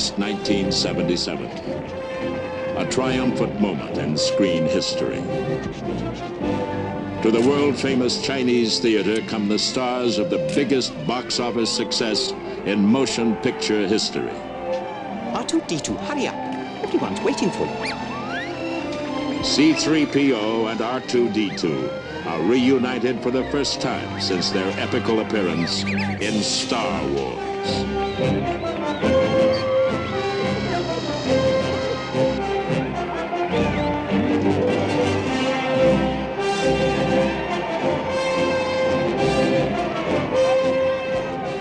August 1977. A triumphant moment in screen history. To the world-famous Chinese theater come the stars of the biggest box office success in motion picture history. R2-D2, hurry up. Everyone's waiting for you. C-3PO and R2-D2 are reunited for the first time since their epical appearance in Star Wars.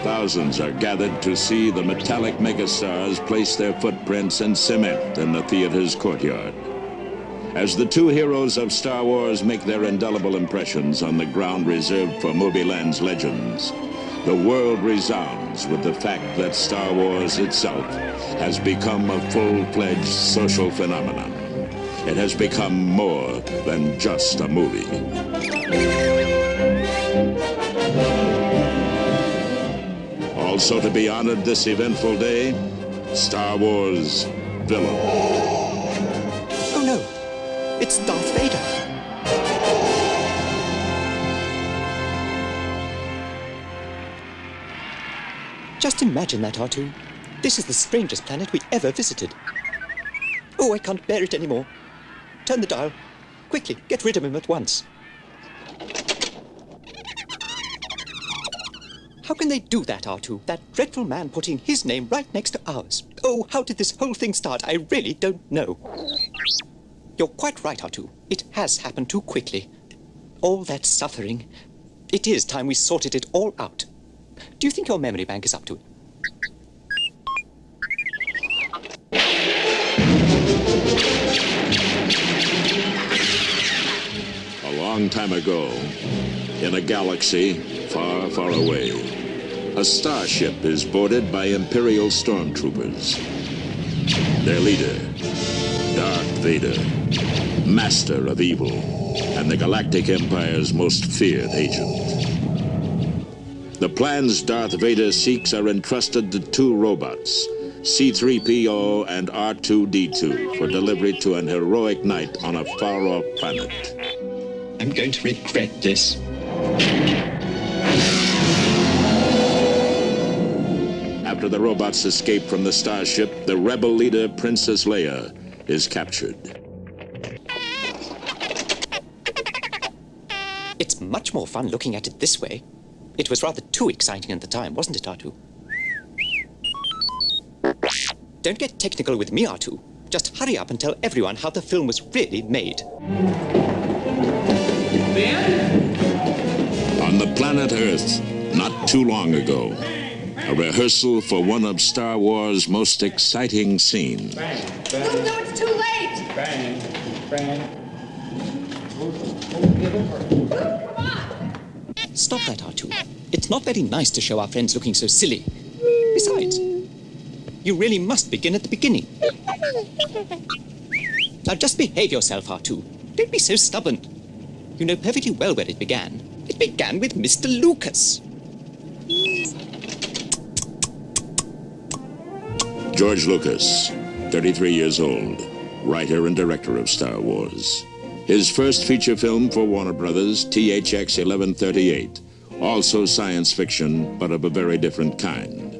Thousands are gathered to see the metallic megastars place their footprints in cement in the theater's courtyard. As the two heroes of Star Wars make their indelible impressions on the ground reserved for Movieland's legends, the world resounds with the fact that Star Wars itself has become a full-fledged social phenomenon. It has become more than just a movie. Also to be honored this eventful day, Star Wars villain. Oh no, it's Darth Vader. Just imagine that, R2. This is the strangest planet we ever visited. Oh, I can't bear it anymore. Turn the dial. Quickly, get rid of him at once. How can they do that, R2? That dreadful man putting his name right next to ours. Oh, how did this whole thing start? I really don't know. You're quite right, R2. It has happened too quickly. All that suffering. It is time we sorted it all out. Do you think your memory bank is up to it? A long time ago, in a galaxy far, far away, a starship is boarded by Imperial stormtroopers. Their leader, Darth Vader, master of evil, and the Galactic Empire's most feared agent. The plans Darth Vader seeks are entrusted to two robots, C-3PO and R2-D2, for delivery to an heroic knight on a far-off planet. I'm going to regret this. After the robots escape from the starship, the rebel leader, Princess Leia, is captured. It's much more fun looking at it this way. It was rather too exciting at the time, wasn't it, R2? Don't get technical with me, R2. Just hurry up and tell everyone how the film was really made. On the planet Earth, not too long ago, a rehearsal for one of Star Wars' most exciting scenes. No, it's too late! Come on! Stop that, R2. It's not very nice to show our friends looking so silly. Besides, you really must begin at the beginning. Now just behave yourself, R2. Don't be so stubborn. You know perfectly well where it began. It began with Mr. Lucas. George Lucas, 33 years old, writer and director of Star Wars. His first feature film for Warner Brothers, THX 1138, also science fiction, but of a very different kind.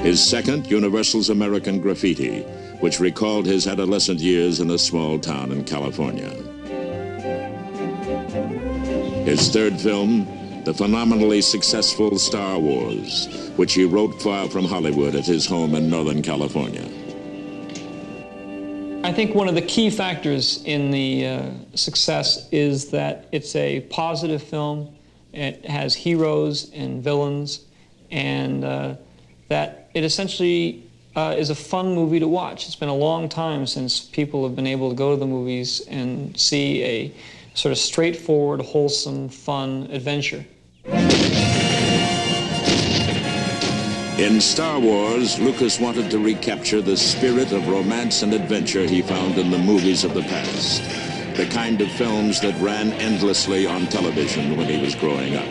His second, Universal's American Graffiti, which recalled his adolescent years in a small town in California. His third film, the phenomenally successful Star Wars, which he wrote far from Hollywood at his home in Northern California. I think one of the key factors in the success is that it's a positive film. It has heroes and villains, and that it essentially is a fun movie to watch. It's been a long time since people have been able to go to the movies and see a sort of straightforward, wholesome, fun adventure. In Star Wars, Lucas wanted to recapture the spirit of romance and adventure he found in the movies of the past, the kind of films that ran endlessly on television when he was growing up.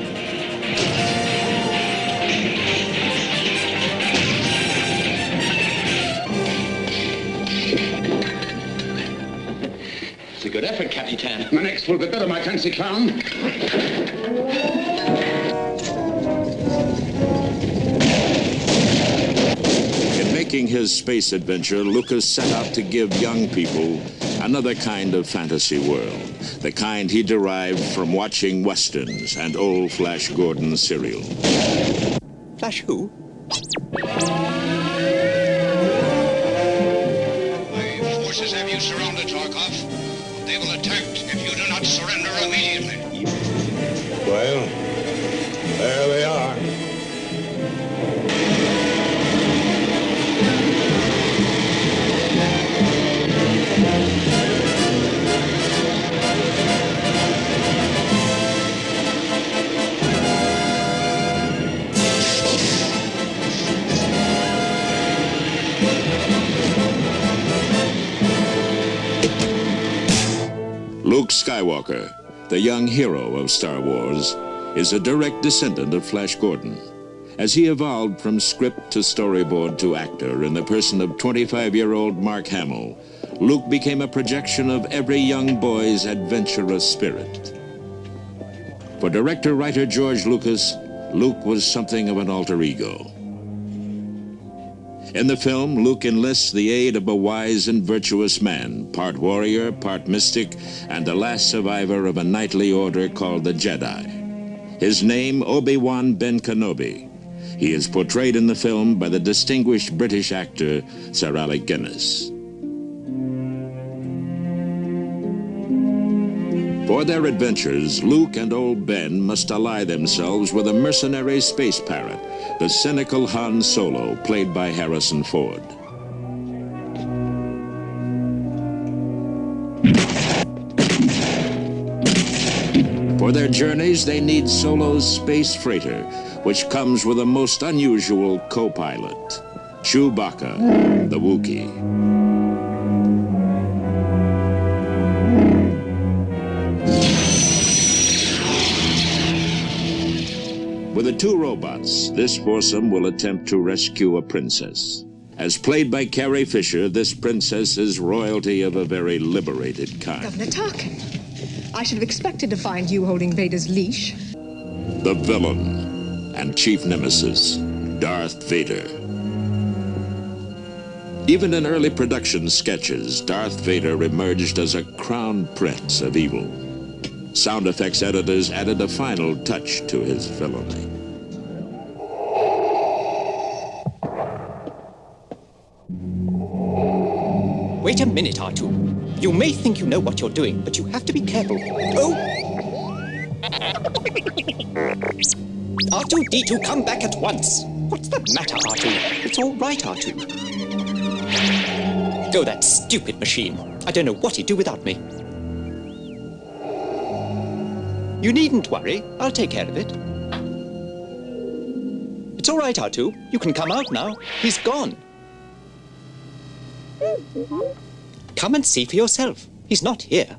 Capitan. My next will be better, my fancy clown. In making his space adventure, Lucas set out to give young people another kind of fantasy world, the kind he derived from watching westerns and old Flash Gordon serial. Flash who? The forces have you surrounded, Tarkov. They will attack if you do not surrender immediately. Well, there they are. Luke Skywalker, the young hero of Star Wars, is a direct descendant of Flash Gordon. As he evolved from script to storyboard to actor in the person of 25-year-old Mark Hamill, Luke became a projection of every young boy's adventurous spirit. For director-writer George Lucas, Luke was something of an alter ego. In the film, Luke enlists the aid of a wise and virtuous man, part warrior, part mystic, and the last survivor of a knightly order called the Jedi. His name, Obi-Wan Ben Kenobi. He is portrayed in the film by the distinguished British actor Sir Alec Guinness. For their adventures, Luke and old Ben must ally themselves with a mercenary space pirate, the cynical Han Solo, played by Harrison Ford. For their journeys, they need Solo's space freighter, which comes with a most unusual co-pilot, Chewbacca, the Wookiee. With the two robots, this foursome will attempt to rescue a princess. As played by Carrie Fisher, this princess is royalty of a very liberated kind. Governor Tarkin, I should have expected to find you holding Vader's leash. The villain and chief nemesis, Darth Vader. Even in early production sketches, Darth Vader emerged as a crown prince of evil. Sound effects editors added a final touch to his villainy. Wait a minute, R2. You may think you know what you're doing, but you have to be careful. Oh! R2-D2, come back at once. What's the matter, R2? It's all right, R2. Oh, that stupid machine. I don't know what he'd do without me. You needn't worry. I'll take care of it. It's all right, R2. You can come out now. He's gone. Come and see for yourself. He's not here.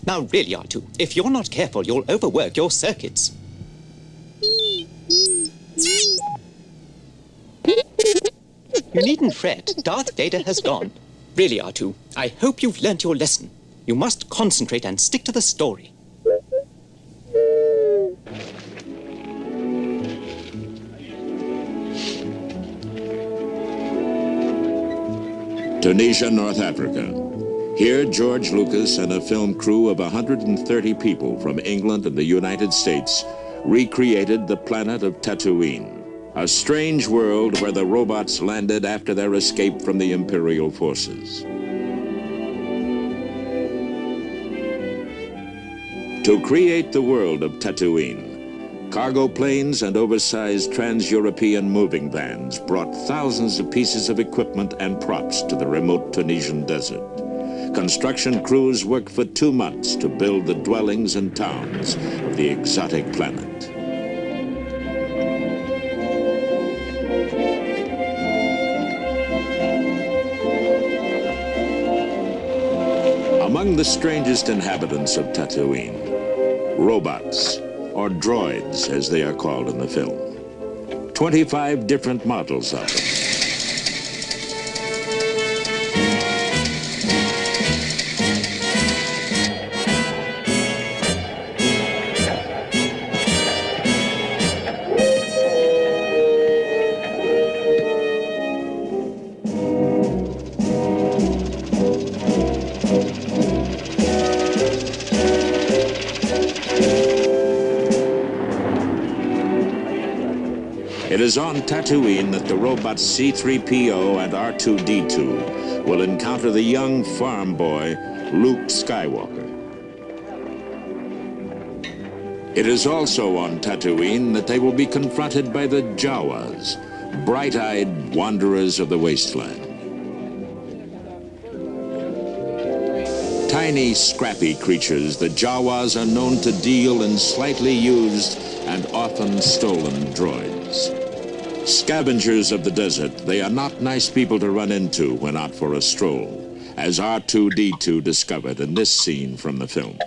Now, really, R2, if you're not careful, you'll overwork your circuits. You needn't fret. Darth Vader has gone. Really, R2, I hope you've learnt your lesson. You must concentrate and stick to the story. Tunisia, North Africa. Here, George Lucas and a film crew of 130 people from England and the United States recreated the planet of Tatooine, a strange world where the robots landed after their escape from the Imperial forces. To create the world of Tatooine, cargo planes and oversized trans-European moving vans brought thousands of pieces of equipment and props to the remote Tunisian desert. Construction crews worked for 2 months to build the dwellings and towns of the exotic planet. Among the strangest inhabitants of Tatooine, robots, or droids as they are called in the film. 25 different models of them. is on Tatooine that the robots C-3PO and R2-D2 will encounter the young farm boy, Luke Skywalker. It is also on Tatooine that they will be confronted by the Jawas, bright-eyed wanderers of the wasteland. Tiny, scrappy creatures, the Jawas are known to deal in slightly used and often stolen droids. Scavengers of the desert, they are not nice people to run into when out for a stroll, as R2-D2 discovered in this scene from the film.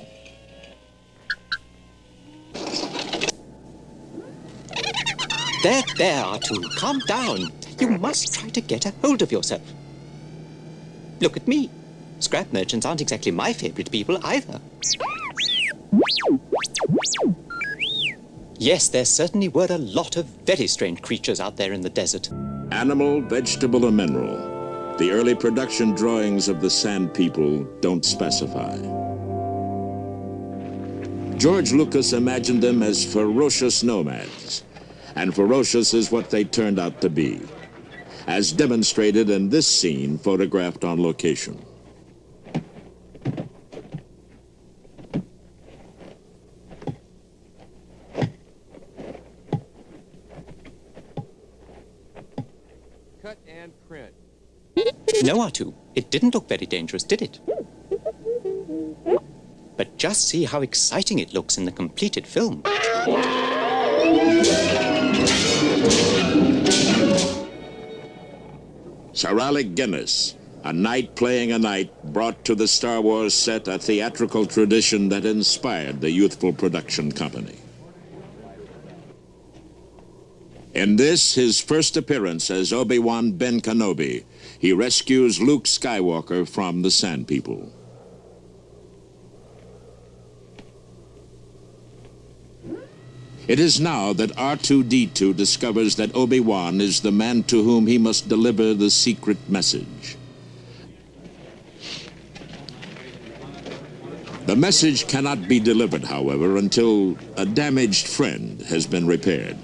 There, R2, calm down. You must try to get a hold of yourself. Look at me. Scrap merchants aren't exactly my favorite people either. Yes, there certainly were a lot of very strange creatures out there in the desert. Animal, vegetable, or mineral. The early production drawings of the Sand People don't specify. George Lucas imagined them as ferocious nomads, and ferocious is what they turned out to be, as demonstrated in this scene photographed on location. Cut and print. No, R2, it didn't look very dangerous, did it? But just see how exciting it looks in the completed film. Sir Alec Guinness, a knight playing a knight, brought to the Star Wars set a theatrical tradition that inspired the youthful production company. In this, his first appearance as Obi-Wan Ben Kenobi, he rescues Luke Skywalker from the Sand People. It is now that R2-D2 discovers that Obi-Wan is the man to whom he must deliver the secret message. The message cannot be delivered, however, until a damaged friend has been repaired.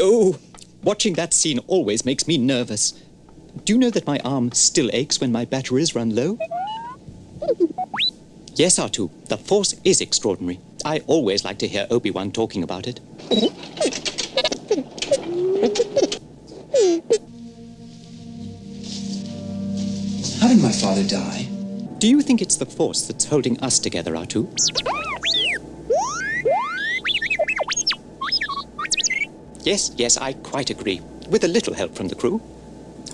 Oh, watching that scene always makes me nervous. Do you know that my arm still aches when my batteries run low? Yes, R2, the Force is extraordinary. I always like to hear Obi-Wan talking about it. How did my father die? Do you think it's the Force that's holding us together, R2? Yes, I quite agree. With a little help from the crew.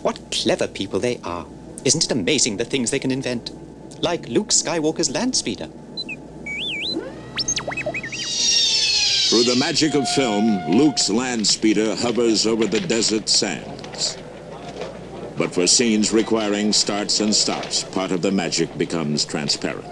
What clever people they are. Isn't it amazing the things they can invent? Like Luke Skywalker's land speeder. Through the magic of film, Luke's land speeder hovers over the desert sands. But for scenes requiring starts and stops, part of the magic becomes transparent.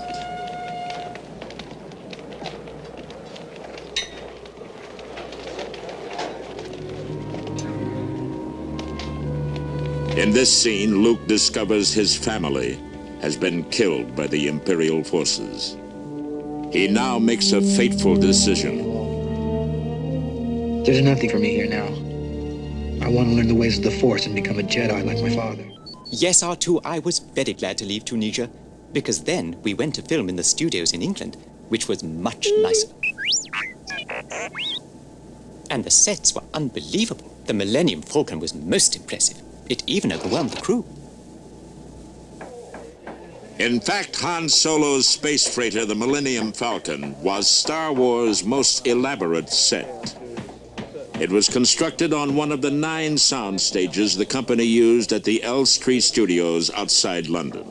In this scene, Luke discovers his family has been killed by the Imperial forces. He now makes a fateful decision. There's nothing for me here now. I want to learn the ways of the Force and become a Jedi like my father. Yes, R2, I was very glad to leave Tunisia, because then we went to film in the studios in England, which was much nicer. And the sets were unbelievable. The Millennium Falcon was most impressive. It even overwhelmed the crew. In fact, Han Solo's space freighter, the Millennium Falcon, was Star Wars' most elaborate set. It was constructed on one of the 9 sound stages the company used at the Elstree Studios outside London.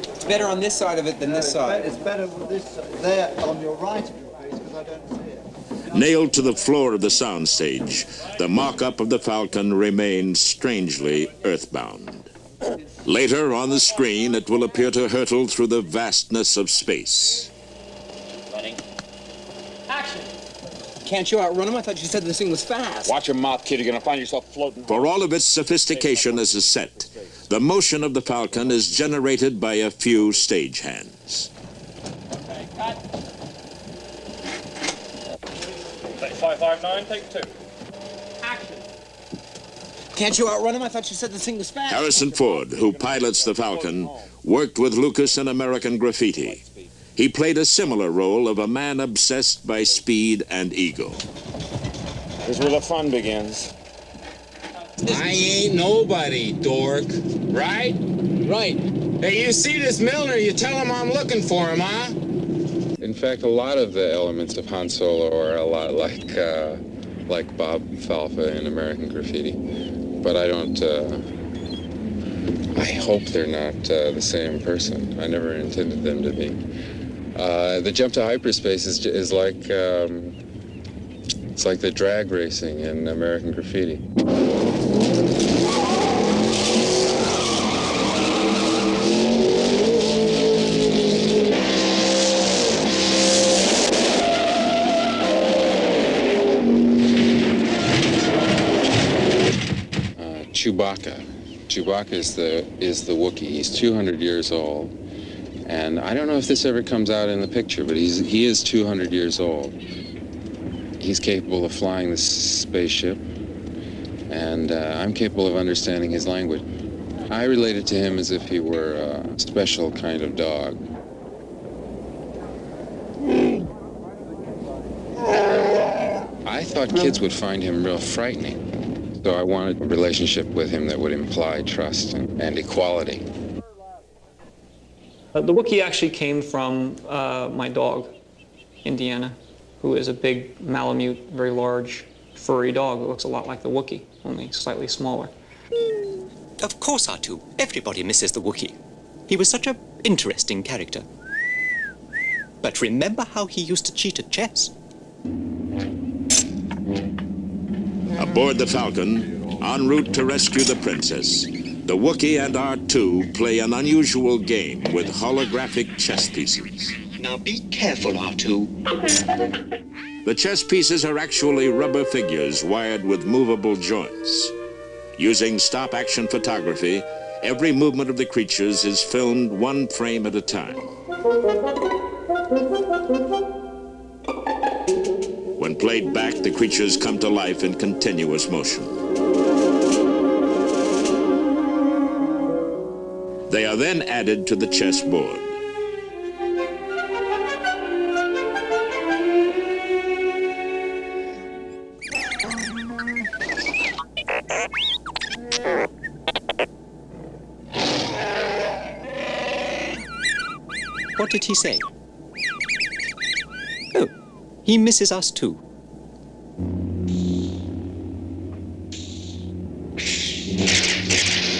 It's better on this side of it than this side. It's better with this there on your right of your face because I don't see it. Nailed to the floor of the soundstage, the mock-up of the Falcon remained strangely earthbound. Later, on the screen, it will appear to hurtle through the vastness of space. Action! Can't you outrun him? I thought you said this thing was fast. Watch your mouth, kid. You're going to find yourself floating. For all of its sophistication as a set, the motion of the Falcon is generated by a few stagehands. Okay, cut. Take 559, take 2. Action. Can't you outrun him? I thought you said this thing was fast. Harrison Ford, who pilots the Falcon, worked with Lucas in American Graffiti. He played a similar role of a man obsessed by speed and ego. Here's where the fun begins. I ain't nobody, dork. Right? Right. Hey, you see this Milner, you tell him I'm looking for him, huh? In fact, a lot of the elements of Han Solo are a lot like Bob Falfa in American Graffiti. But I don't, I hope they're not the same person. I never intended them to be. The jump to hyperspace is like, it's like the drag racing in American Graffiti. Chewbacca is the Wookiee. He's 200 years old. And I don't know if this ever comes out in the picture, but he is 200 years old. He's capable of flying the spaceship, and I'm capable of understanding his language. I related to him as if he were a special kind of dog. I thought kids would find him real frightening, so I wanted a relationship with him that would imply trust and equality. The Wookiee actually came from my dog, Indiana, who is a big Malamute, very large, furry dog that looks a lot like the Wookiee, only slightly smaller. Of course, R2. Everybody misses the Wookiee. He was such an interesting character. But remember how he used to cheat at chess? Aboard the Falcon, en route to rescue the princess, the Wookiee and R2 play an unusual game with holographic chess pieces. Now be careful, R2. The chess pieces are actually rubber figures wired with movable joints. Using stop-action photography, every movement of the creatures is filmed one frame at a time. When played back, the creatures come to life in continuous motion. They are then added to the chessboard. What did he say? Oh, he misses us too.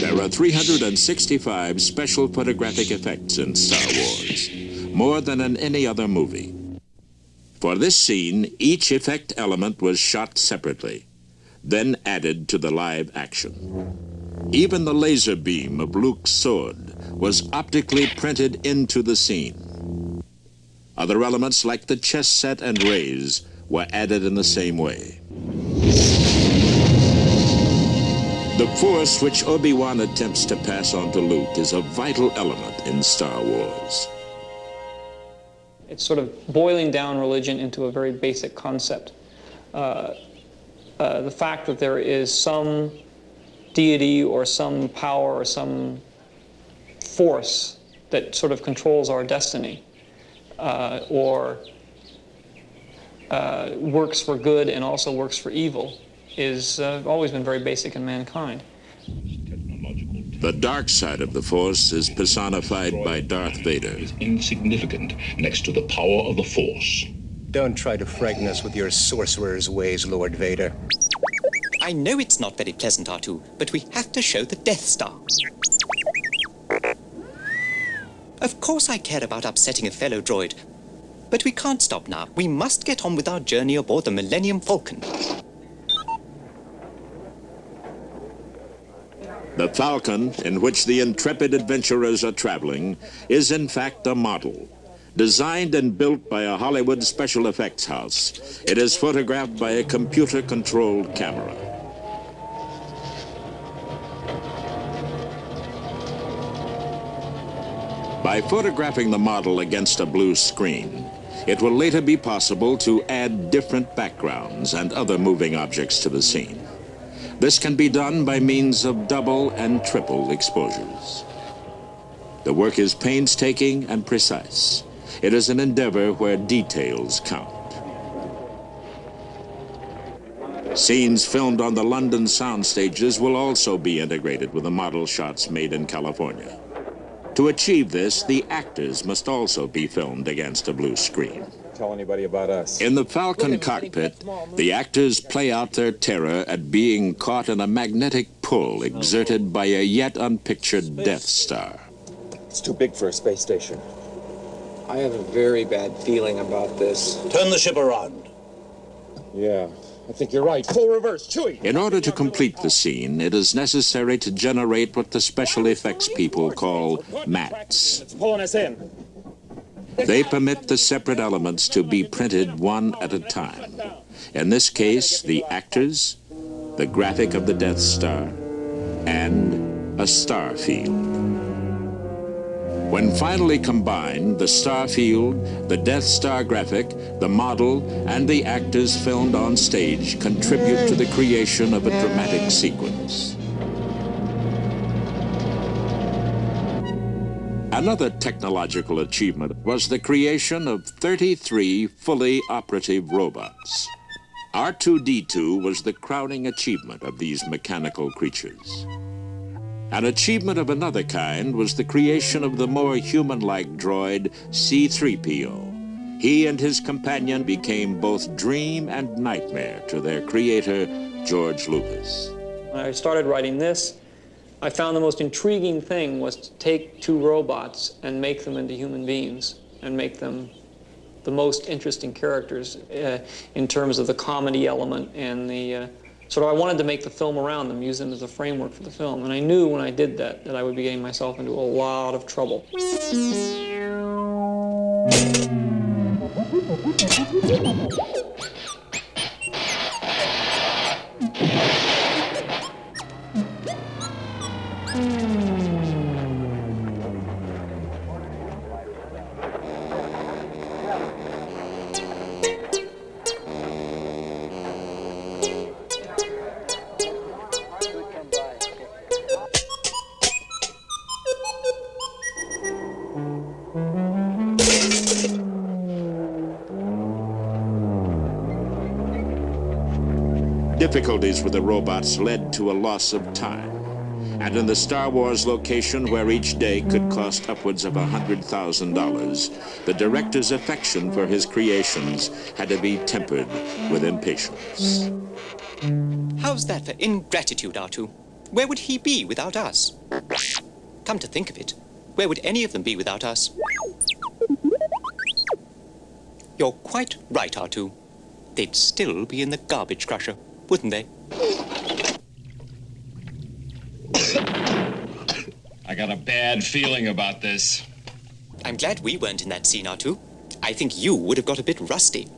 There are 365 special photographic effects in Star Wars, more than in any other movie. For this scene, each effect element was shot separately, then added to the live action. Even the laser beam of Luke's sword was optically printed into the scene. Other elements like the chess set and rays were added in the same way. The Force which Obi-Wan attempts to pass on to Luke is a vital element in Star Wars. It's sort of boiling down religion into a very basic concept. The fact that there is some deity or some power or some force that sort of controls our destiny or works for good and also works for evil is always been very basic in mankind. The dark side of the Force is personified by Darth Vader. Is insignificant next to the power of the Force. Don't try to frighten us with your sorcerer's ways, Lord Vader. I know it's not very pleasant, R2, but we have to show the Death Star. Of course I care about upsetting a fellow droid, but we can't stop now. We must get on with our journey aboard the Millennium Falcon. The Falcon, in which the intrepid adventurers are traveling, is in fact a model. Designed and built by a Hollywood special effects house, it is photographed by a computer-controlled camera. By photographing the model against a blue screen, it will later be possible to add different backgrounds and other moving objects to the scene. This can be done by means of double and triple exposures. The work is painstaking and precise. It is an endeavor where details count. Scenes filmed on the London sound stages will also be integrated with the model shots made in California. To achieve this, the actors must also be filmed against a blue screen. Tell anybody about us. In the Falcon cockpit, the actors play out their terror at being caught in a magnetic pull exerted by a yet unpictured Death Star. It's too big for a space station. I have a very bad feeling about this. Turn the ship around. Yeah, I think you're right. Full reverse, Chewie! In order to complete the scene, it is necessary to generate what the special effects people call mats. It's pulling us in. They permit the separate elements to be printed one at a time. In this case, the actors, the graphic of the Death Star, and a star field. When finally combined, the star field, the Death Star graphic, the model, and the actors filmed on stage contribute to the creation of a dramatic sequence. Another technological achievement was the creation of 33 fully operative robots. R2-D2 was the crowning achievement of these mechanical creatures. An achievement of another kind was the creation of the more human-like droid C-3PO. He and his companion became both dream and nightmare to their creator, George Lucas. When I started writing this, I found the most intriguing thing was to take two robots and make them into human beings and make them the most interesting characters in terms of the comedy element and the sort of I wanted to make the film around them, use them as a framework for the film. And I knew when I did that I would be getting myself into a lot of trouble. Difficulties with the robots led to a loss of time. And in the Star Wars location, where each day could cost upwards of $100,000, the director's affection for his creations had to be tempered with impatience. How's that for ingratitude, R2? Where would he be without us? Come to think of it, where would any of them be without us? You're quite right, R2. They'd still be in the garbage crusher, wouldn't they? I got a bad feeling about this. I'm glad we weren't in that scene, R2. I think you would have got a bit rusty.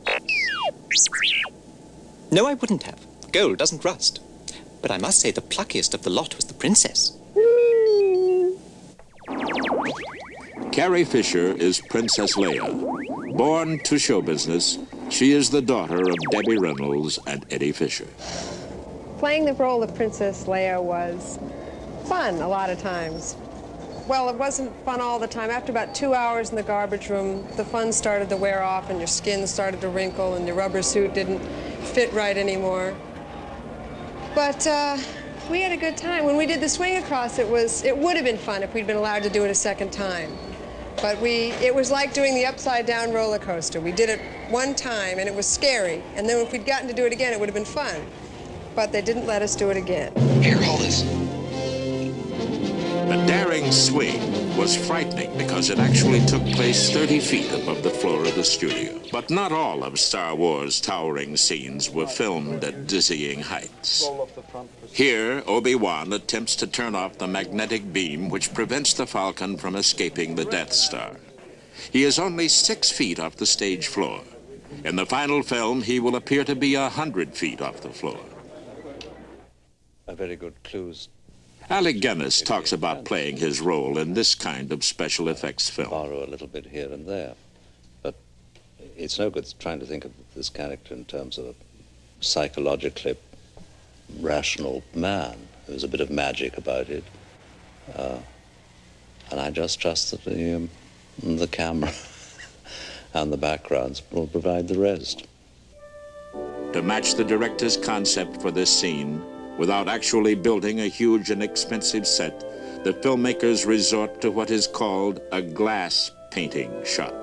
No, I wouldn't have. Gold doesn't rust. But I must say the pluckiest of the lot was the princess. Carrie Fisher is Princess Leia. Born to show business, she is the daughter of Debbie Reynolds and Eddie Fisher. Playing the role of Princess Leia was fun a lot of times. Well, it wasn't fun all the time. After about 2 hours in the garbage room, the fun started to wear off and your skin started to wrinkle and your rubber suit didn't fit right anymore. But we had a good time. When we did the swing across, it would have been fun if we'd been allowed to do it a second time. But it was like doing the upside-down roller coaster. We did it one time, and it was scary. And then if we'd gotten to do it again, it would have been fun. But they didn't let us do it again. Here, hold this. The daring swing was frightening because it actually took place 30 feet above the floor of the studio. But not all of Star Wars' towering scenes were filmed at dizzying heights. Here, Obi-Wan attempts to turn off the magnetic beam which prevents the Falcon from escaping the Death Star. He is only 6 feet off the stage floor. In the final film, he will appear to be 100 feet off the floor. A very good clues. Alec Guinness talks about playing his role in this kind of special effects film. Borrow a little bit here and there, but it's no good trying to think of this character in terms of a psychologically rational man. There's a bit of magic about it, and I just trust that the camera and the backgrounds will provide the rest. To match the director's concept for this scene, without actually building a huge and expensive set, the filmmakers resort to what is called a glass painting shot.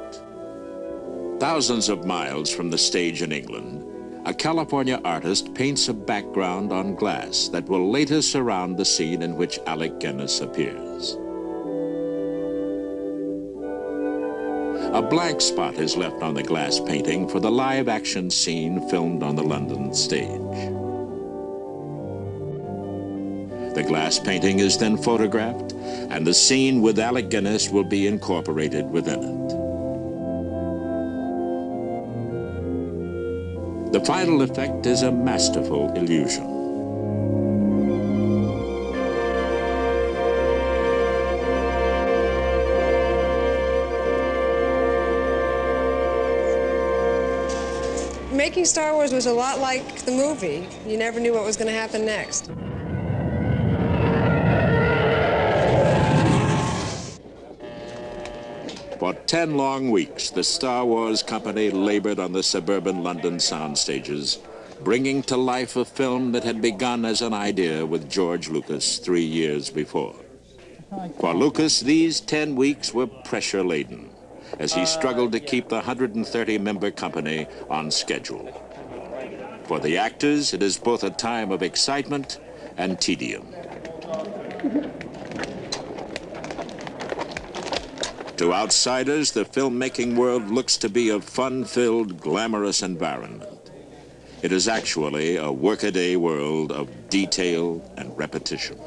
Thousands of miles from the stage in England, a California artist paints a background on glass that will later surround the scene in which Alec Guinness appears. A blank spot is left on the glass painting for the live-action scene filmed on the London stage. The glass painting is then photographed, and the scene with Alec Guinness will be incorporated within it. The final effect is a masterful illusion. Making Star Wars was a lot like the movie. You never knew what was going to happen next. For 10 long weeks, the Star Wars company labored on the suburban London sound stages, bringing to life a film that had begun as an idea with George Lucas 3 years before. For Lucas, these 10 weeks were pressure-laden as he struggled to keep the 130-member company on schedule. For the actors, it is both a time of excitement and tedium. To outsiders, the filmmaking world looks to be a fun-filled, glamorous environment. It is actually a workaday world of detail and repetition.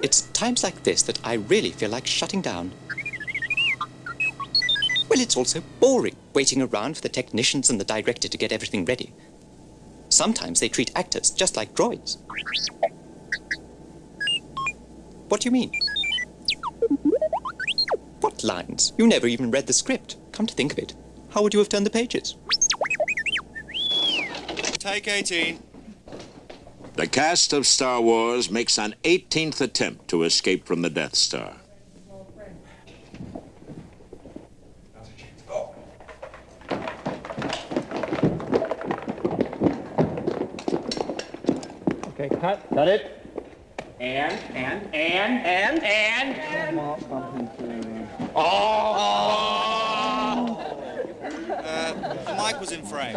It's times like this that I really feel like shutting down. Well, it's also boring waiting around for the technicians and the director to get everything ready. Sometimes they treat actors just like droids. What do you mean? What lines? You never even read the script. Come to think of it, how would you have turned the pages? Take 18. The cast of Star Wars makes an 18th attempt to escape from the Death Star. Okay, cut. Cut it. And. Oh! The mic was in frame.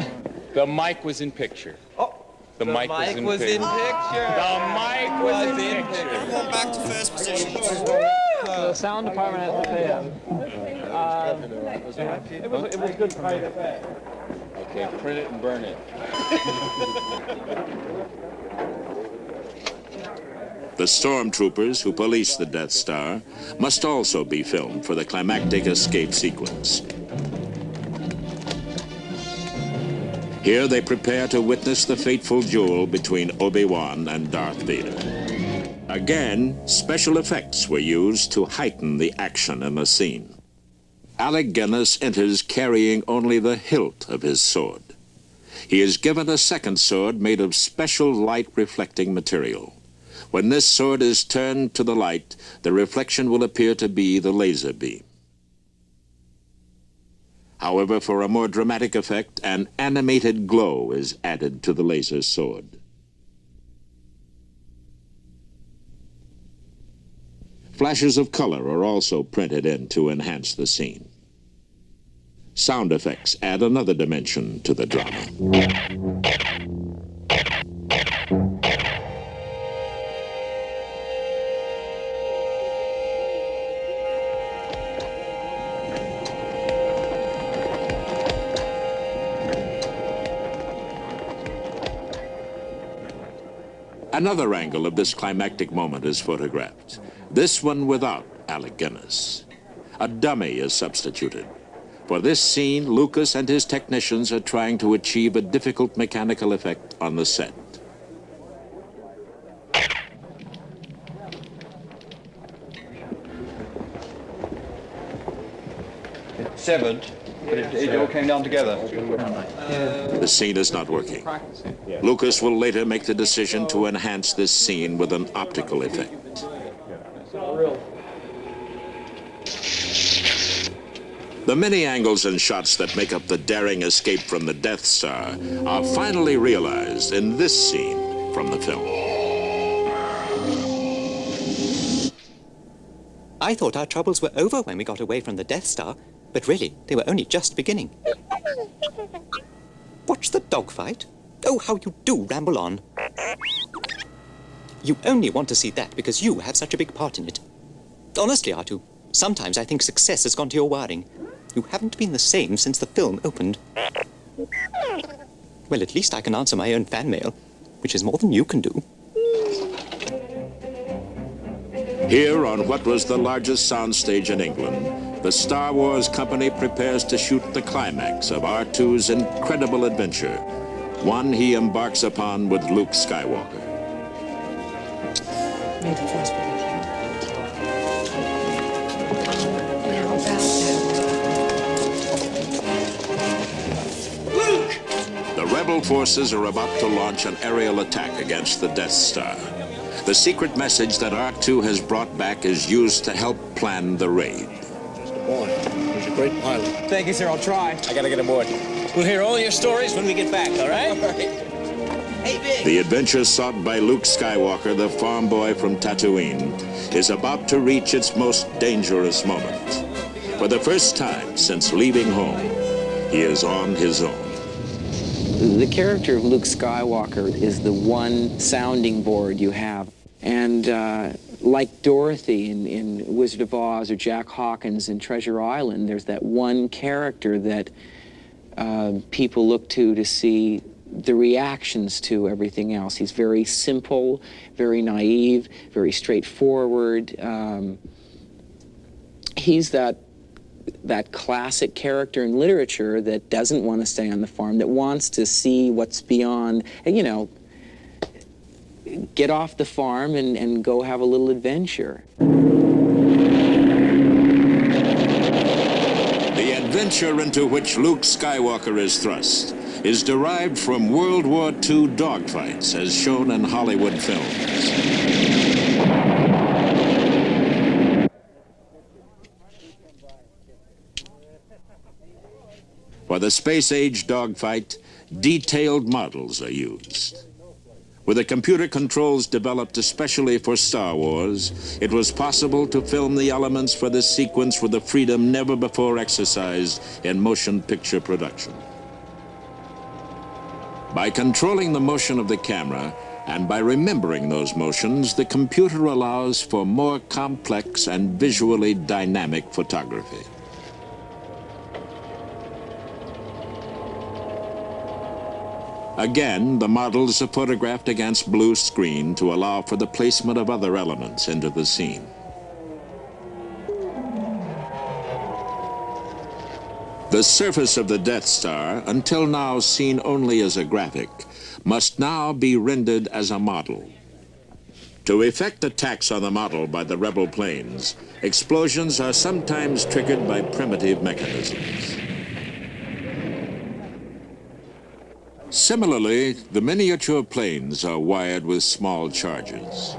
The mic was in picture. The mic was in picture. The mic was in picture. Everyone back to first position. The sound department has to pay him. It was good fight. Okay, print it and burn it. The stormtroopers who police the Death Star must also be filmed for the climactic escape sequence. Here they prepare to witness the fateful duel between Obi-Wan and Darth Vader. Again, special effects were used to heighten the action in the scene. Alec Guinness enters carrying only the hilt of his sword. He is given a second sword made of special light-reflecting material. When this sword is turned to the light, the reflection will appear to be the laser beam. However, for a more dramatic effect, an animated glow is added to the laser sword. Flashes of color are also printed in to enhance the scene. Sound effects add another dimension to the drama. Another angle of this climactic moment is photographed, this one without Alec Guinness. A dummy is substituted. For this scene, Lucas and his technicians are trying to achieve a difficult mechanical effect on the set. It severed, but it all came down together. The scene is not working. Lucas will later make the decision to enhance this scene with an optical effect. The many angles and shots that make up the daring escape from the Death Star are finally realized in this scene from the film. I thought our troubles were over when we got away from the Death Star, but really, they were only just beginning. Watch the dogfight? Oh, how you do ramble on. You only want to see that because you have such a big part in it. Honestly, Artu, sometimes I think success has gone to your wiring. You haven't been the same since the film opened. Well, at least I can answer my own fan mail, which is more than you can do. Here on what was the largest soundstage in England, the Star Wars company prepares to shoot the climax of R2's incredible adventure, one he embarks upon with Luke Skywalker. May the Force be with you. The rebel forces are about to launch an aerial attack against the Death Star. The secret message that R2 has brought back is used to help plan the raid. Mr. Bourne, he's a great pilot. Thank you, sir. I'll try. I gotta get aboard. We'll hear all your stories when we get back, all right? All right. Hey, Big. The adventure sought by Luke Skywalker, the farm boy from Tatooine, is about to reach its most dangerous moment. For the first time since leaving home, he is on his own. The character of Luke Skywalker is the one sounding board you have. And like Dorothy in Wizard of Oz or Jack Hawkins in Treasure Island, there's that one character that people look to see the reactions to everything else. He's very simple, very naive, very straightforward. He's that classic character in literature that doesn't want to stay on the farm, that wants to see what's beyond, and, you know, get off the farm and go have a little adventure. The adventure into which Luke Skywalker is thrust is derived from World War II dogfights as shown in Hollywood films. For the space-age dogfight, detailed models are used. With the computer controls developed especially for Star Wars, it was possible to film the elements for this sequence with a freedom never before exercised in motion picture production. By controlling the motion of the camera and by remembering those motions, the computer allows for more complex and visually dynamic photography. Again, the models are photographed against blue screen to allow for the placement of other elements into the scene. The surface of the Death Star, until now seen only as a graphic, must now be rendered as a model. To effect attacks on the model by the rebel planes, explosions are sometimes triggered by primitive mechanisms. Similarly, the miniature planes are wired with small charges.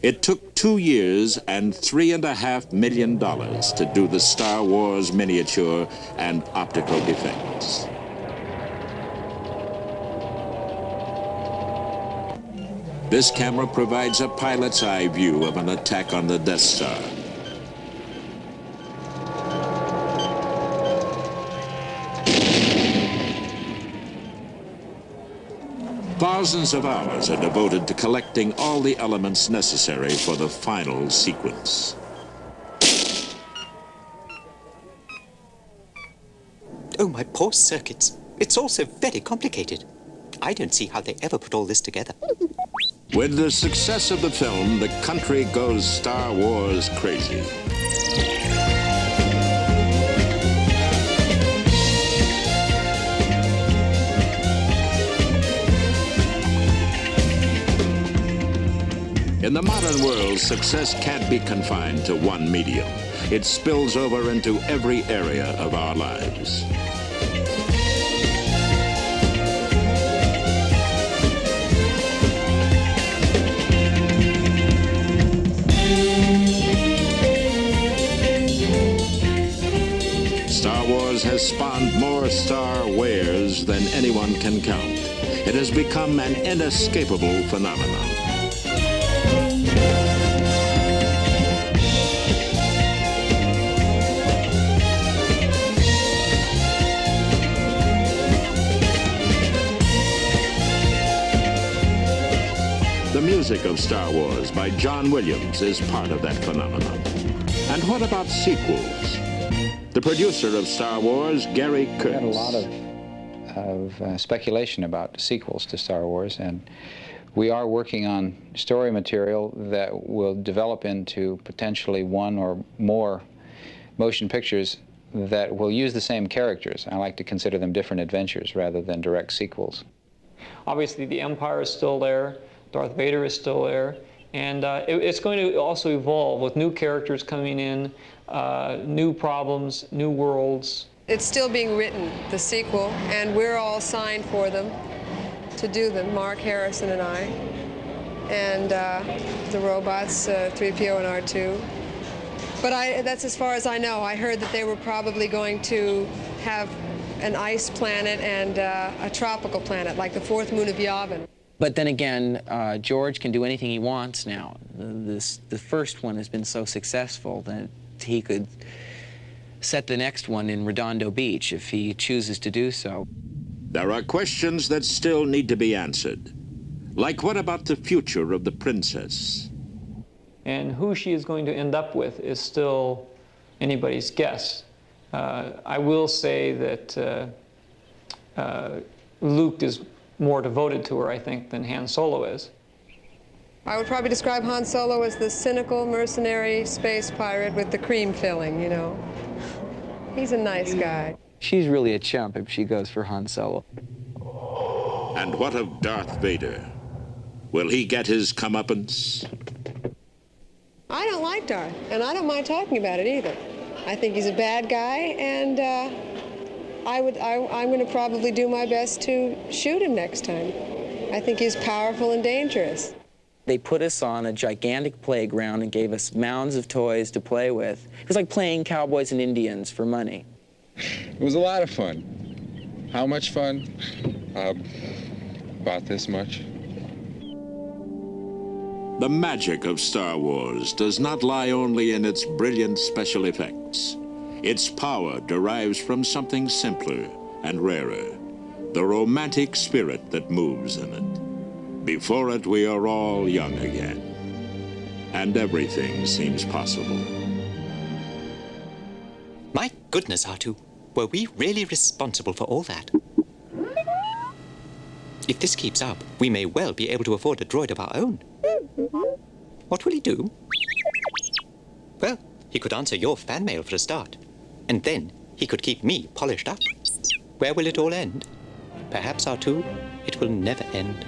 It took 2 years and $3.5 million to do the Star Wars miniature and optical effects. This camera provides a pilot's eye view of an attack on the Death Star. Thousands of hours are devoted to collecting all the elements necessary for the final sequence. Oh, my poor circuits. It's all so very complicated. I don't see how they ever put all this together. With the success of the film, the country goes Star Wars crazy. In the modern world, success can't be confined to one medium. It spills over into every area of our lives. Star Wars has spawned more Star wares than anyone can count. It has become an inescapable phenomenon. The music of Star Wars by John Williams is part of that phenomenon. And what about sequels? The producer of Star Wars, Gary Kurtz. We had a lot of speculation about sequels to Star Wars, and we are working on story material that will develop into potentially one or more motion pictures that will use the same characters. I like to consider them different adventures rather than direct sequels. Obviously, the Empire is still there. Darth Vader is still there. And it's going to also evolve with new characters coming in, new problems, new worlds. It's still being written, the sequel, and we're all signed for them to do them, Mark Harrison and I, and the robots, 3PO and R2. But that's as far as I know. I heard that they were probably going to have an ice planet and a tropical planet, like the fourth moon of Yavin. But then again, George can do anything he wants now. The first one has been so successful that he could set the next one in Redondo Beach if he chooses to do so. There are questions that still need to be answered. Like, what about the future of the princess? And who she is going to end up with is still anybody's guess. I will say that Luke is more devoted to her, I think, than Han Solo is. I would probably describe Han Solo as the cynical, mercenary space pirate with the cream filling, you know. He's a nice guy. She's really a chump if she goes for Han Solo. And what of Darth Vader? Will he get his comeuppance? I don't like Darth, and I don't mind talking about it either. I think he's a bad guy, and I'm going to probably do my best to shoot him next time. I think he's powerful and dangerous. They put us on a gigantic playground and gave us mounds of toys to play with. It was like playing cowboys and Indians for money. It was a lot of fun. How much fun? About this much. The magic of Star Wars does not lie only in its brilliant special effects. Its power derives from something simpler and rarer, the romantic spirit that moves in it. Before it, we are all young again, and everything seems possible. My goodness, R2, were we really responsible for all that? If this keeps up, we may well be able to afford a droid of our own. What will he do? Well, he could answer your fan mail for a start, and then he could keep me polished up. Where will it all end? Perhaps, R2, it will never end.